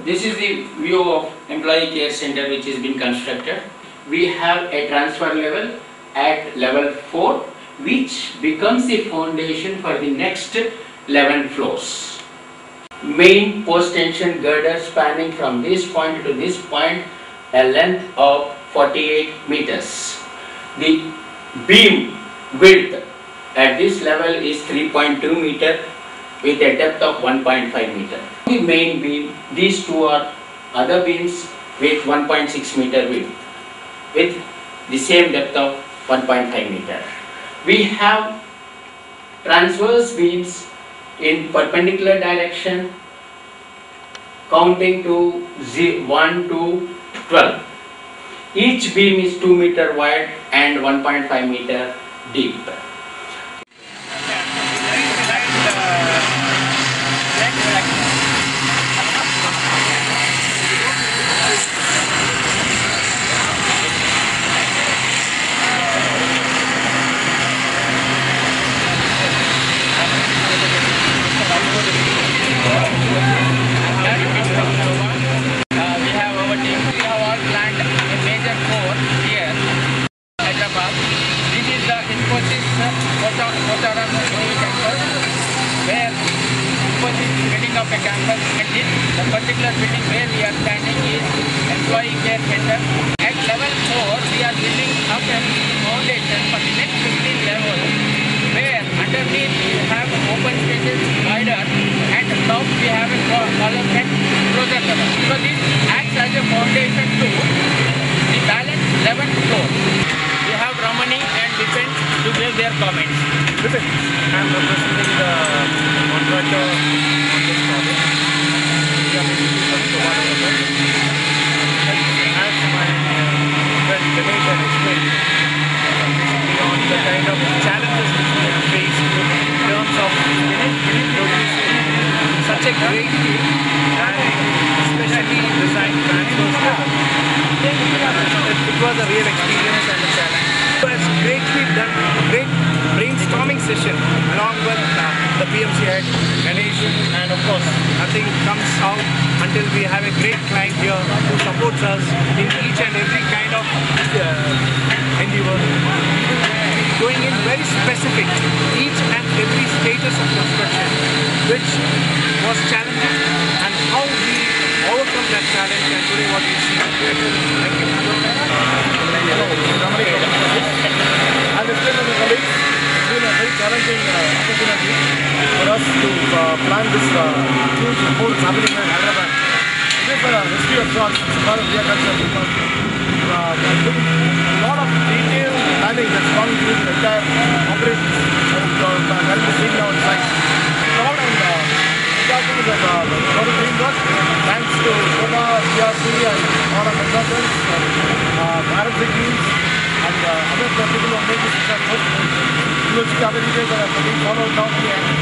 This is the view of employee care center which has been constructed. We have a transfer level at level 4 which becomes the foundation for the next 11 floors. Main post tension girder spanning from this point to this point, a length of 48 meters. The beam width at this level is 3.2 meter with a depth of 1.5 meter. The main beam, these two are other beams with 1.6 meter width with the same depth of 1.5 meter. We have transverse beams in perpendicular direction counting to 1 to 12. Each beam is 2 meter wide and 1.5 meter deep. Of a campus, and the particular building where we are standing is employee care center. At level 4 we are building up a foundation for the next 15 levels, where underneath we have open spaces, wider, and top we have a column and closer level. So this acts as a foundation to the balance 11th floor. We have Ramani and Vipin to give their comments. Vipin, I am representing the contractor on this project. We are basically working to one another. As my friend Dinesh had explained, basically on the kind of challenges which we have faced in terms of producing such a great team and especially design transfers level. It was a real experience and a challenge. It was greatly done, great brainstorming session along with the PMC head, Ganesh, and of course nothing comes out until we have a great client here who supports us in each and every kind of endeavor. Going in very specific, each and every status of construction, which was challenging, and how we overcome that challenge, and today what we see. Thank you. As explained by the colleagues, it's been a very challenging opportunity for us to plan this huge report happening in Hyderabad. It is a history of sorts. It's a part of the culture because there's been a lot of detailed planning that's gone through the entire operations, and currently seeing now on site. Proud and happy with the lot of teamwork. Thanks to Soma, CRC, and all our consultants, RFC teams, and other people who have made this successful. You will see other details that are being followed now by Ganesh.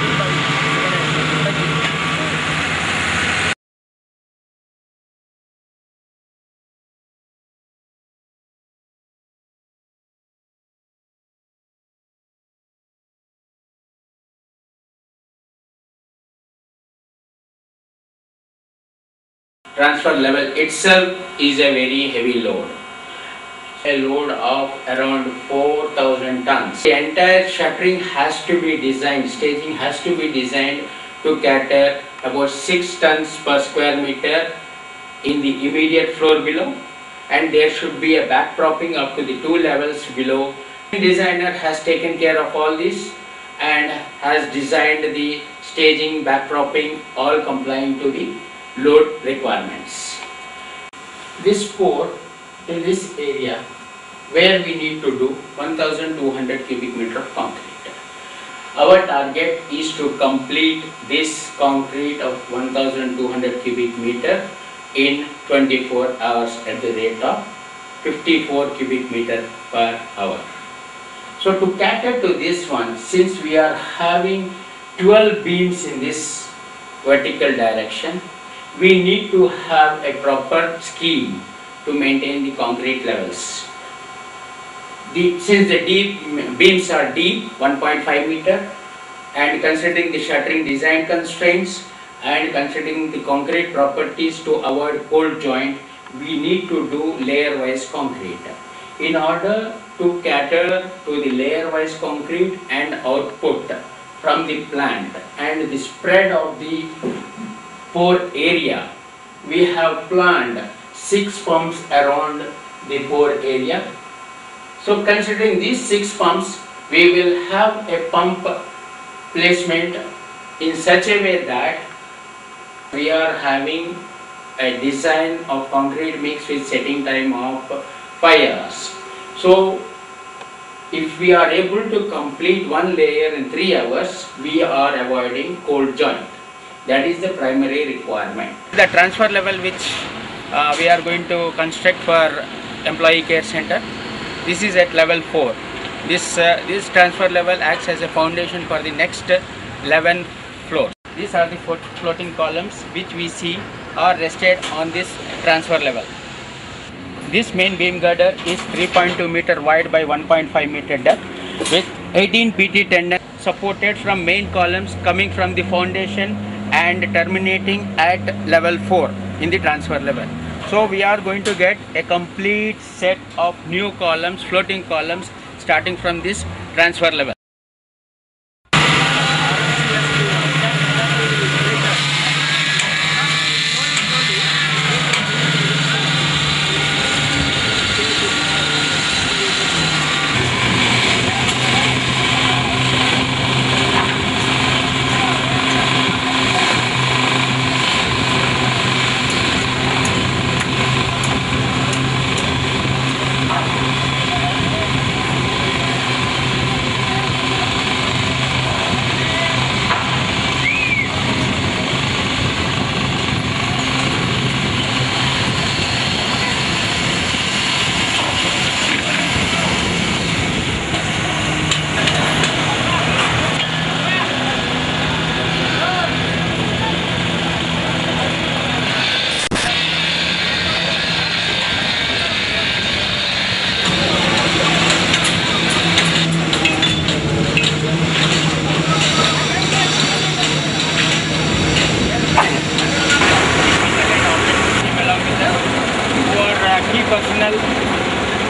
Thank you. Transfer level itself is a very heavy load. A load of around 4,000 tons. The entire shuttering has to be designed, staging has to be designed to cater about 6 tons per square meter in the immediate floor below, and there should be a back propping up to the 2 levels below. The designer has taken care of all this and has designed the staging, back propping, all complying to the load requirements. This pour in this area where we need to do 1200 cubic meter of concrete. Our target is to complete this concrete of 1200 cubic meter in 24 hours at the rate of 54 cubic meter per hour. So to cater to this one, since we are having 12 beams in this vertical direction, we need to have a proper scheme to maintain the concrete levels. Since the beams are deep, 1.5 meter, and considering the shuttering design constraints, and considering the concrete properties to avoid cold joint, we need to do layer wise concrete. In order to cater to the layer wise concrete and output from the plant and the spread of the pore area, we have planned 6 pumps around the pore area. So considering these 6 pumps, we will have a pump placement in such a way that we are having a design of concrete mix with setting time of 5 hours. So if we are able to complete one layer in 3 hours, we are avoiding cold joint. That is the primary requirement. The transfer level which we are going to construct for employee care center, this is at level 4. This transfer level acts as a foundation for the next 11 floors. These are the floating columns which we see are rested on this transfer level. This main beam girder is 3.2 meter wide by 1.5 meter depth with 18 PT tendon supported from main columns coming from the foundation and terminating at level 4 in the transfer level. So we are going to get a complete set of new columns, floating columns starting from this transfer level. Personnel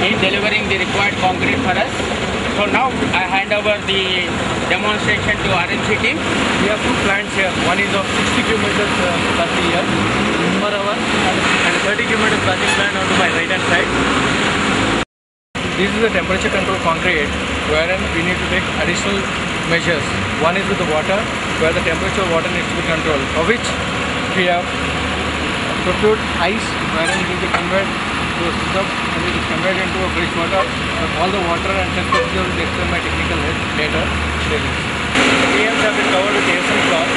in delivering the required concrete for us. So now I hand over the demonstration to RMC team. We have 2 plants here. One is of 60 cubic meters per year per hour and 30 cubic meters batching plant onto my right hand side. This is the temperature control concrete wherein we need to take additional measures. One is with the water where the temperature of water needs to be controlled, for which we have procured ice wherein it will be converted to a system and it is converted into a fresh water. All the water and temperature will be explained by technical head later. The TMs have been covered with ASM cloth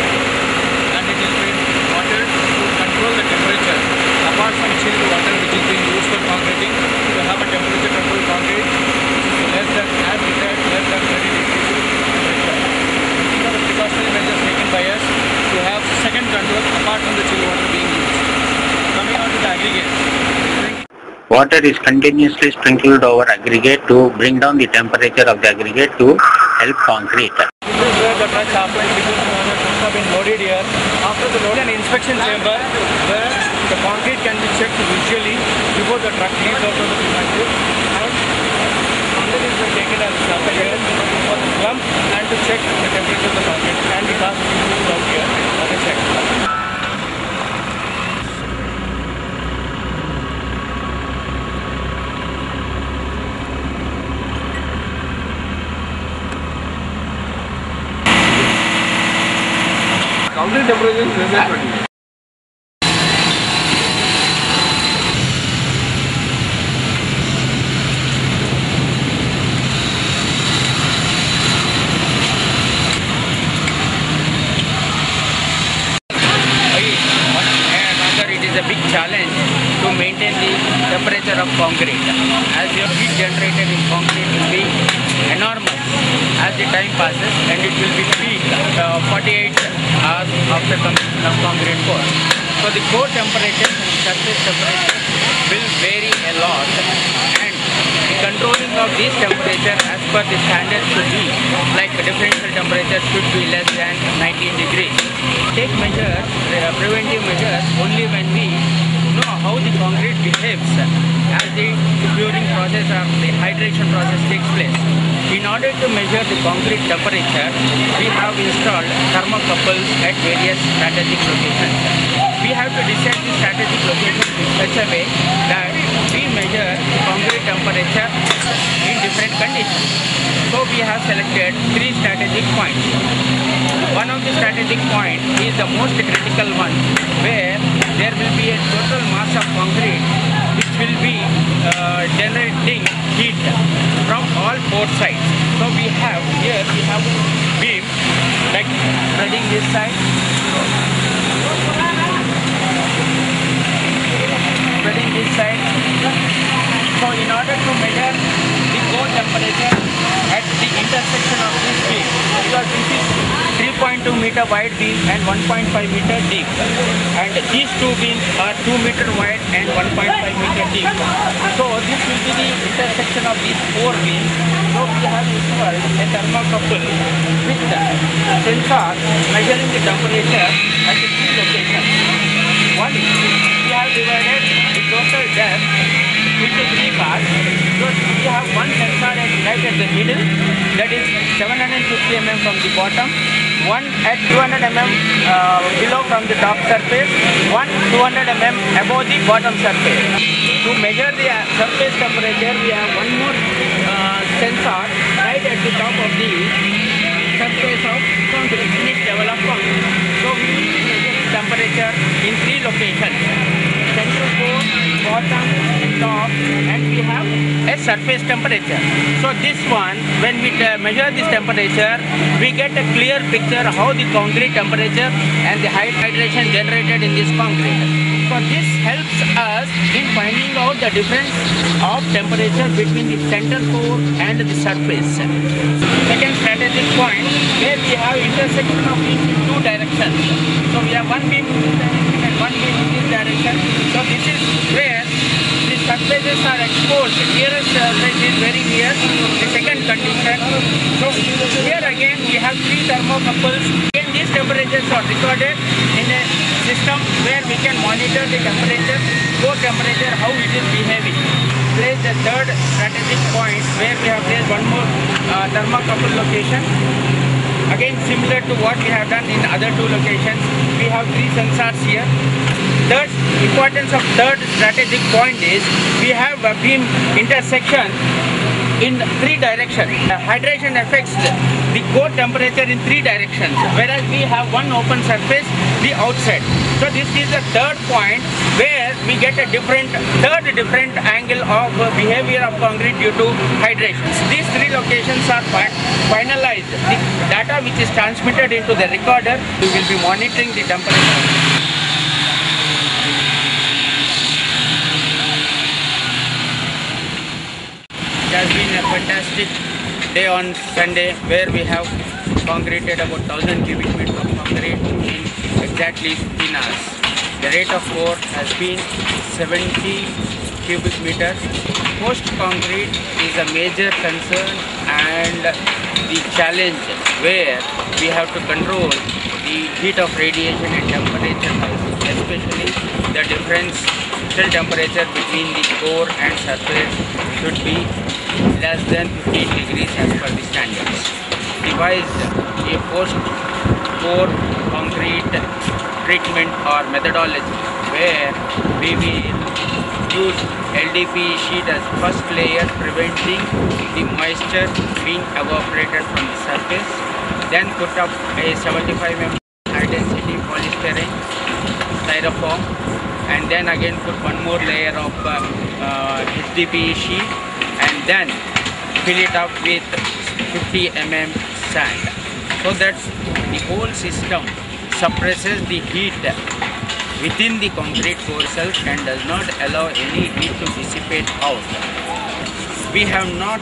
and it is being watered to control the temperature. Apart from chilled water which is being used for concreting, we have a temperature control concrete which is less than as desired, less than 30 degrees temperature. These are the precautionary measures taken by us to have second control apart from the chilled water being used. Coming on to the aggregate. Water is continuously sprinkled over aggregate to bring down the temperature of the aggregate to help concrete. This is where the trucks happen because the trucks have been loaded here. After the load, an inspection chamber where the concrete can be checked visually before the truck leaves out of the premises. And concrete is being taken as a sample here for the slump and to check the temperature of the concrete and the cast is used out here as a check. Concrete temperature is less than 20. It is a big challenge to maintain the temperature of concrete, as your heat generated in concrete will be enormous as the time passes and it will be peak 48 hours after completion of concrete pour. So the core temperature and surface temperature will vary a lot, and controlling of this temperature as per the standard should be like differential temperature should be less than 19 degrees. Take measures, preventive measures only when we know how the concrete behaves as the curing process or the hydration process takes place. In order to measure the concrete temperature, we have installed thermocouples at various strategic locations. We have to decide the strategic locations in such a way that we measure the concrete temperature in different conditions. So we have selected 3 strategic points. One of the strategic points is the most critical one, where there will be a total mass of concrete which will be generating heat from all 4 sides. So we have here beam like spreading this side, spreading this side. So in order to measure the core temperature at the intersection of this beam, because this is 3.2 meter wide beam and 1.5 meter deep, and these 2 beams are 2 meter wide and 1.5 meter deep. So this will be the intersection of these 4 beams. So we have installed a thermocouple with sensor measuring the temperature at the 3 locations. One, we have divided the total depth into 3 parts. So we have one sensor right at the middle, that is 750 mm from the bottom, one at 200 mm below from the top surface, one 200 mm above the bottom surface. To measure the surface temperature, we have one more sensor right at the top of the surface of concrete, finished level of concrete. So we will be measuring temperature in 3 locations: central core, bottom, top, and we have a surface temperature. So this one, when we measure this temperature, we get a clear picture how the concrete temperature and the hydration generated in this concrete. So this helps us in finding out the difference of temperature between the center core and the surface. Second strategic point, where we have intersection of beams in 2 directions. So we have one beam in this direction and one beam in this direction. So this is where the surfaces are exposed. Nearest surface is very near the second condition. So here again we have 3 thermocouples. Again these temperatures are recorded in a system where we can monitor the temperature, core temperature, how it is behaving. Place the third strategic point, where we have placed one more thermocouple location. Again similar to what we have done in other 2 locations, we have 3 sensors here. Third importance of third strategic point is we have a beam intersection in 3 directions. Hydration affects the core temperature in 3 directions, whereas we have one open surface, the outside. So this is the third point where we get a different angle of behavior of concrete due to hydration. These 3 locations are finalized. The data which is transmitted into the recorder, we will be monitoring the temperature. It has been a fantastic day on Sunday, where we have concreted about 1000 cubic meters of concrete in exactly 15 hours. The rate of pour has been 70 cubic meters. Post concrete is a major concern and the challenge, where we have to control the heat of radiation and temperature, especially the differential temperature between the core and surface should be less than 15 degrees as per the standards. Devised a post-pour concrete treatment or methodology, where we will use LDP sheet as first layer, preventing the moisture being evaporated from the surface. Then put up a 75 mm high density polystyrene styrofoam, and then again put one more layer of HDPE sheet, and then fill it up with 50 mm sand, so that the whole system suppresses the heat within the concrete core cells and does not allow any heat to dissipate out. We have not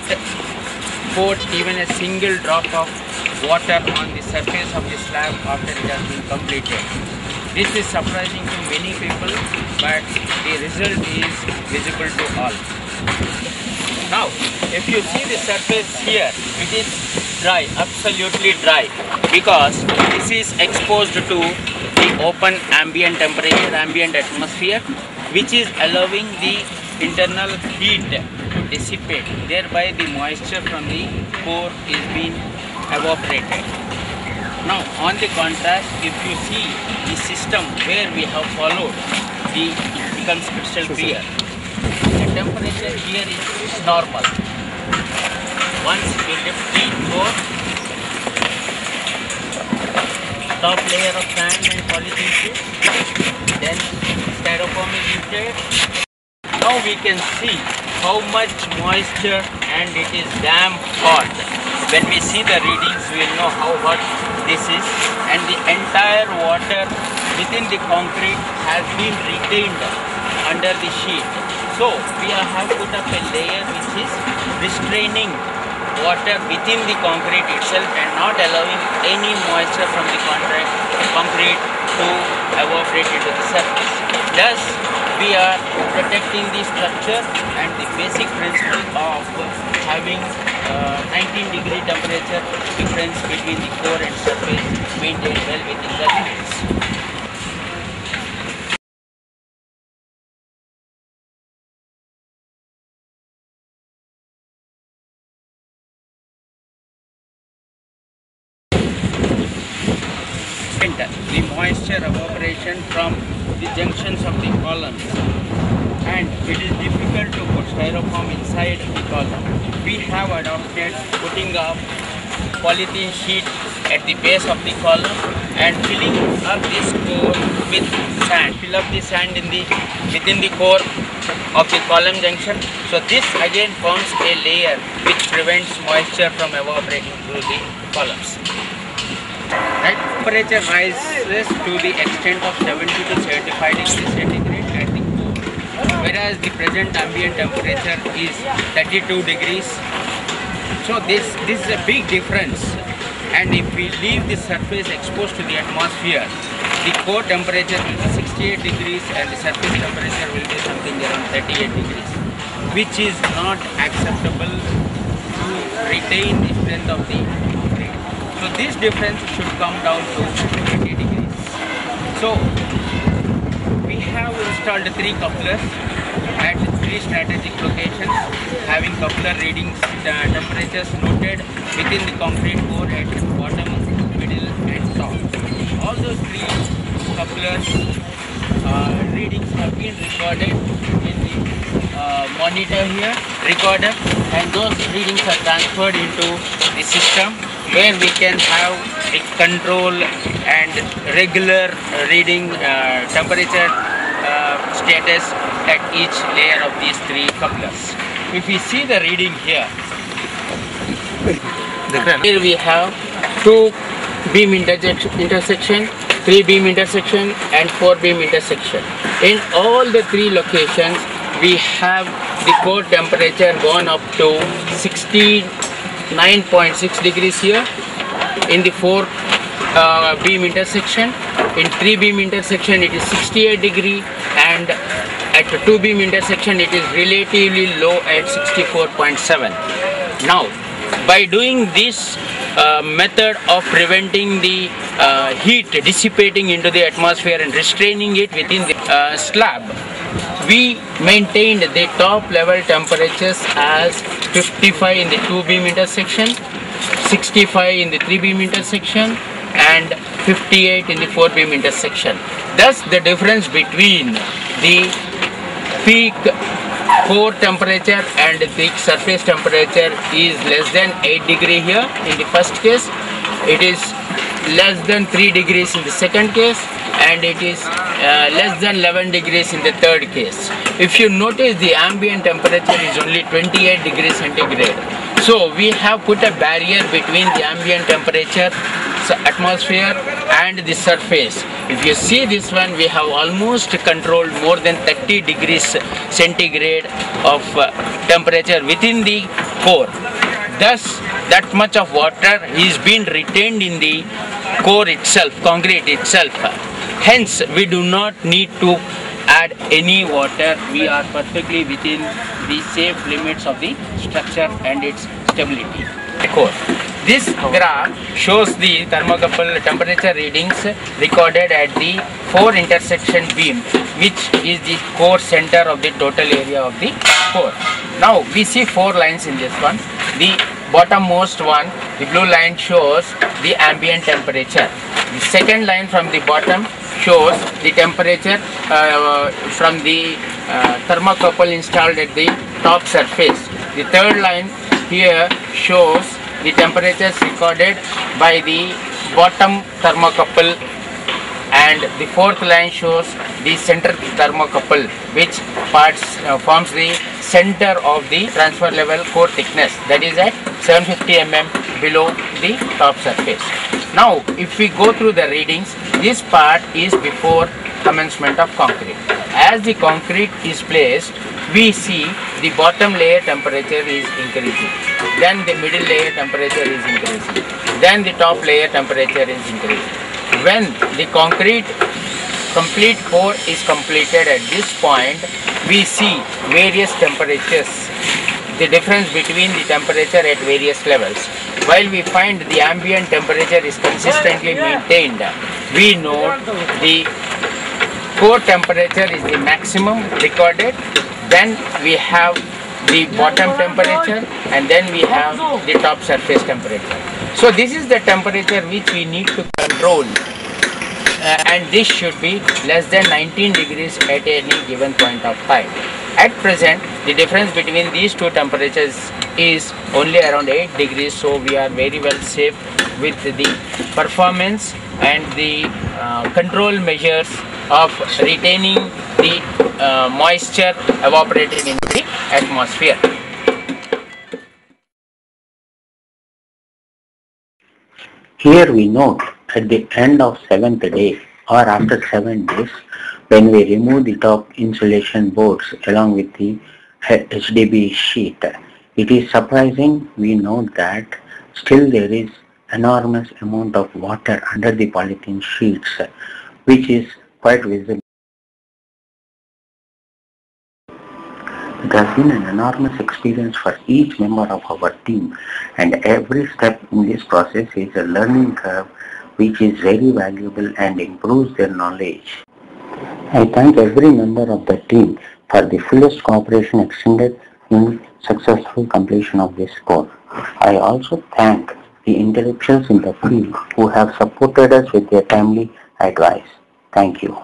poured even a single drop of water on the surface of the slab after it has been completed. This is surprising to many people, but the result is visible to all. Now, if you see the surface here, it is dry, absolutely dry, because this is exposed to the open ambient temperature, ambient atmosphere, which is allowing the internal heat to dissipate. Thereby, the moisture from the core is being evaporated. Now, on the contrast, if you see the system where we have followed, it becomes crystal clear. The temperature here is normal. Once you lift the core, top layer of sand and polythene sheet, then styrofoam is lifted. Now we can see how much moisture, and it is damn hot. When we see the readings, we will know how hot this is, and the entire water within the concrete has been retained under the sheet. So we have put up a layer which is restraining water within the concrete itself and not allowing any moisture from the concrete to evaporate into the surface. Thus, we are protecting the structure, and the basic principle of having 19-degree temperature difference between the core and surface maintained well within the limits. The moisture evaporation from the junctions of the columns, and it is difficult to put styrofoam inside the column. We have adopted putting up polythene sheet at the base of the column and filling up this core with sand. Fill up the sand within the core of the column junction. So this again forms a layer which prevents moisture from evaporating through the columns. Right? Temperature rises to the extent of 70 to 75 degrees centigrade at the core, whereas the present ambient temperature is 32 degrees. So this is a big difference, and if we leave the surface exposed to the atmosphere, the core temperature will be 68 degrees and the surface temperature will be something around 38 degrees, which is not acceptable to retain the strength of the concrete. So this difference should come down to 20 degrees. So we have installed 3 couplers at 3 strategic locations, having coupler readings temperatures noted within the concrete core at bottom, middle and top. All those 3 couplers readings have been recorded in the monitor here, recorder, and those readings are transferred into the system, where we can have a control and regular reading temperature status at each layer of these 3 couplers. If we see the reading here we have 2 beam intersection, 3 beam intersection and 4 beam intersection. In all the 3 locations, we have the core temperature gone up to 69.6 degrees here in the 4 beam intersection. In 3 beam intersection it is 68 degree, and at 2 beam intersection it is relatively low at 64.7. Now, by doing this method of preventing the heat dissipating into the atmosphere and restraining it within the slab, we maintained the top level temperatures as 55 in the 2 beam intersection, 65 in the 3 beam intersection and 58 in the 4 beam intersection. Thus the difference between the peak core temperature and the surface temperature is less than 8 degree here in the first case, it is less than 3 degrees in the second case, and it is less than 11 degrees in the third case. If you notice, the ambient temperature is only 28 degrees centigrade. So we have put a barrier between the ambient temperature, atmosphere and the surface. If you see this one, we have almost controlled more than 30 degrees centigrade of temperature within the core. Thus, that much of water is being retained in the core itself, concrete itself. Hence, we do not need to add any water. We are perfectly within the safe limits of the structure and its stability. Core. This graph shows the thermocouple temperature readings recorded at the 4 intersection beam, which is the core center of the total area of the core. Now we see 4 lines in this one. The bottommost one, the blue line, shows the ambient temperature. The second line from the bottom shows the temperature from the thermocouple installed at the top surface. The third line here shows the temperatures recorded by the bottom thermocouple, and the fourth line shows the center thermocouple, which forms the center of the transfer level core thickness, that is at 750 mm below the top surface. Now if we go through the readings, this part is before commencement of concrete. As the concrete is placed, we see the bottom layer temperature is increasing, then the middle layer temperature is increasing, then the top layer temperature is increasing. When the concrete complete pour is completed at this point, we see various temperatures, the difference between the temperature at various levels. While we find the ambient temperature is consistently maintained, we know the core temperature is the maximum recorded, then we have the bottom temperature, and then we have the top surface temperature. So this is the temperature which we need to control, and this should be less than 19 degrees at any given point of time. At present, the difference between these two temperatures is only around 8 degrees, so we are very well safe with the performance and the control measures of retaining the moisture evaporated into the atmosphere. Here we note at the end of 7th day or after 7 days, when we remove the top insulation boards along with the HDB sheet, it is surprising we note that still there is enormous amount of water under the polythene sheets, which is quite visible. It has been an enormous experience for each member of our team, and every step in this process is a learning curve which is very valuable and improves their knowledge. I thank every member of the team for the fullest cooperation extended in successful completion of this course. I also thank the intellectuals in the field who have supported us with their timely advice. Thank you.